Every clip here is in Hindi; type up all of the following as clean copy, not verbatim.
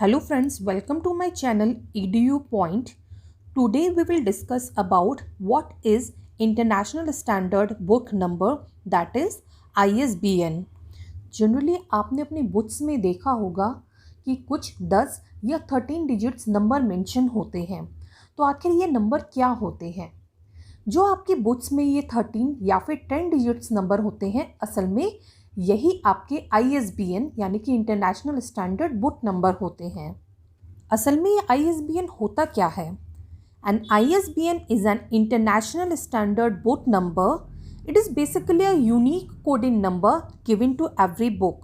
Hello friends, welcome to my channel EDU Point. Today we will discuss about what is International Standard Book Number, that is ISBN. Generally आपने अपनी बुक्स में देखा होगा कि कुछ 10 या 13 डिजिट्स नंबर मेंशन होते हैं। तो आखिर ये नंबर क्या होते हैं? जो आपकी बुक्स में ये 13 या फिर 10 डिजिट्स नंबर होते हैं, असल में यही आपके ISBN यानी कि इंटरनेशनल स्टैंडर्ड बुक नंबर होते हैं। असल में ये ISBN होता क्या है? An ISBN is an international standard book number. It is basically a unique coding number given to every book.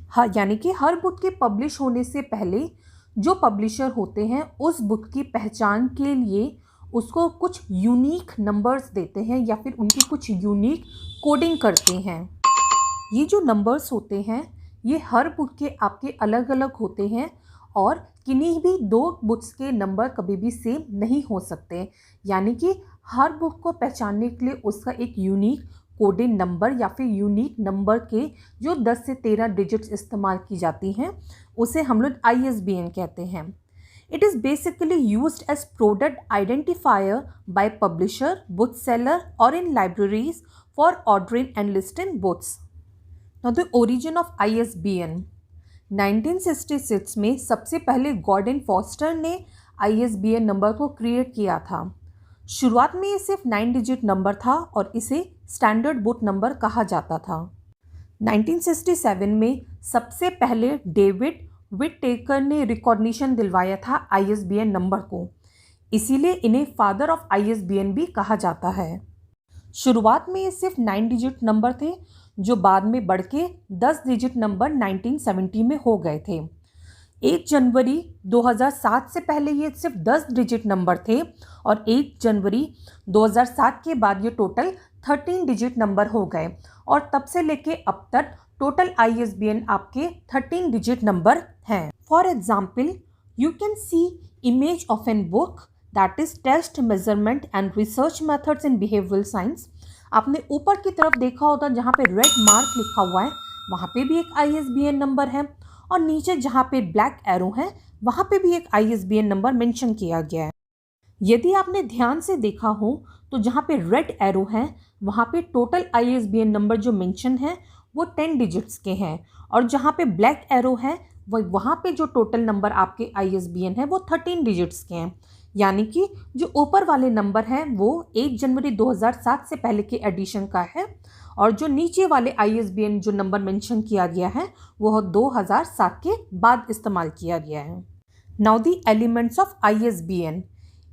हाँ, यानी कि हर बुक के पब्लिश होने से पहले जो पब्लिशर होते हैं उस बुक की पहचान के लिए उसको कुछ यूनिक नंबर्स देते हैं या फिर उनकी कुछ यूनिक कोडिंग करते हैं। ये जो नंबर्स होते हैं ये हर बुक के आपके अलग अलग होते हैं और किन्हीं भी दो बुक्स के नंबर कभी भी सेम नहीं हो सकते। यानी कि हर बुक को पहचानने के लिए उसका एक यूनिक कोडेड नंबर या फिर यूनिक नंबर के जो 10 से 13 डिजिट्स इस्तेमाल की जाती हैं उसे हम लोग ISBN कहते हैं। It is basically used as product identifier by publisher, bookseller or in libraries for ordering and listing books. Now the origin of ISBN 1966 में सबसे पहले गॉर्डन फॉस्टर ने ISBN नंबर को क्रिएट किया था। शुरुआत में ये सिर्फ 9 डिजिट नंबर था और इसे स्टैंडर्ड बुक नंबर कहा जाता था। 1967 में सबसे पहले डेविड विटटेकर ने रिकॉग्निशन दिलवाया था ISBN नंबर को, इसीलिए इन्हें फादर ऑफ ISBN भी कहा जाता है। शुरुआत में ये सिर्फ 9 डिजिट नंबर थे जो बाद में बढ़ के 10 डिजिट नंबर 1970 में हो गए थे। 1 जनवरी 2007 से पहले ये सिर्फ 10 डिजिट नंबर थे और 1 जनवरी 2007 के बाद ये टोटल 13 डिजिट नंबर हो गए और तब से लेके अब तक टोटल ISBN आपके 13 डिजिट नंबर हैं। For example, you can see image of an book that is test measurement and research methods in behavioural science. आपने ऊपर की तरफ देखा होगा जहाँ पे रेड मार्क लिखा हुआ है वहाँ पे भी एक ISBN नंबर है और नीचे जहाँ पे ब्लैक एरो है वहाँ पे भी एक ISBN नंबर मेंशन किया गया है। यदि आपने ध्यान से देखा हो तो जहाँ पे रेड एरो है वहाँ पे टोटल ISBN नंबर जो मेंशन है वो 10 डिजिट्स के हैं और जहाँ पे ब्लैक एरो है वहाँ पे जो टोटल नंबर आपके ISBN है वो 13 डिजिट्स के हैं। यानी कि जो ऊपर वाले नंबर हैं वो 1 जनवरी 2007 से पहले के एडिशन का है और जो नीचे वाले ISBN जो नंबर मेंशन किया गया है वो 2007 के बाद इस्तेमाल किया गया है। Now the elements of ISBN।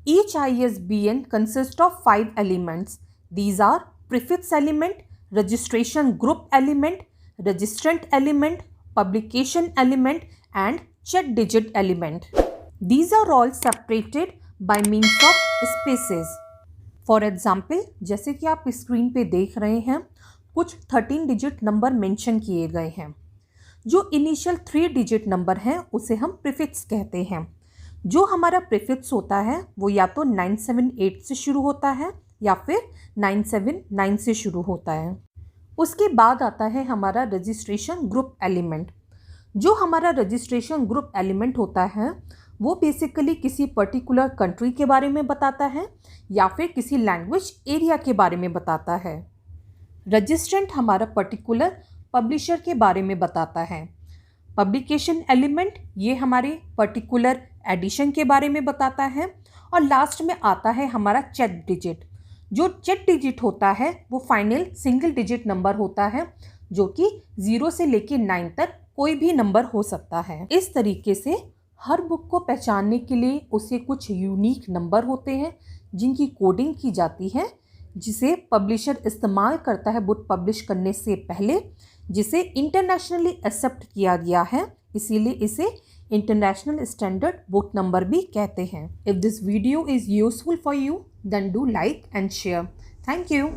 Each ISBN consist of 5 elements. These are prefix element, registration group element, registrant element, publication element and check digit element. These are all separated by means of spaces. For example, जैसे कि आप स्क्रीन पे देख रहे हैं कुछ 13 डिजिट नंबर मेंशन किए गए हैं। जो इनिशियल 3 डिजिट नंबर हैं उसे हम प्रीफिक्स कहते हैं। जो हमारा प्रीफिक्स होता है वो या तो 978 से शुरू होता है या फिर 979 से शुरू होता है। उसके बाद आता है हमारा रजिस्ट्रेशन ग्रुप एलिमेंट। जो हमारा रजिस्ट्रेशन ग्रुप एलिमेंट होता है वो बेसिकली किसी पर्टिकुलर कंट्री के बारे में बताता है या फिर किसी लैंग्वेज एरिया के बारे में बताता है। रजिस्ट्रेंट हमारा पर्टिकुलर पब्लिशर के बारे में बताता है। पब्लिकेशन एलिमेंट ये हमारे पर्टिकुलर एडिशन के बारे में बताता है और लास्ट में आता है हमारा चेक डिजिट। जो चेक डिजिट होता है वो फाइनल सिंगल डिजिट नंबर होता है जो कि 0 से लेके 9 तक कोई भी नंबर हो सकता है। इस तरीके से हर बुक को पहचानने के लिए उसे कुछ यूनिक नंबर होते हैं जिनकी कोडिंग की जाती है जिसे पब्लिशर इस्तेमाल करता है बुक पब्लिश करने से पहले, जिसे इंटरनेशनली एक्सेप्ट किया गया है, इसीलिए इसे इंटरनेशनल स्टैंडर्ड बुक नंबर भी कहते हैं। If this video is useful for you then do like and share. Thank you.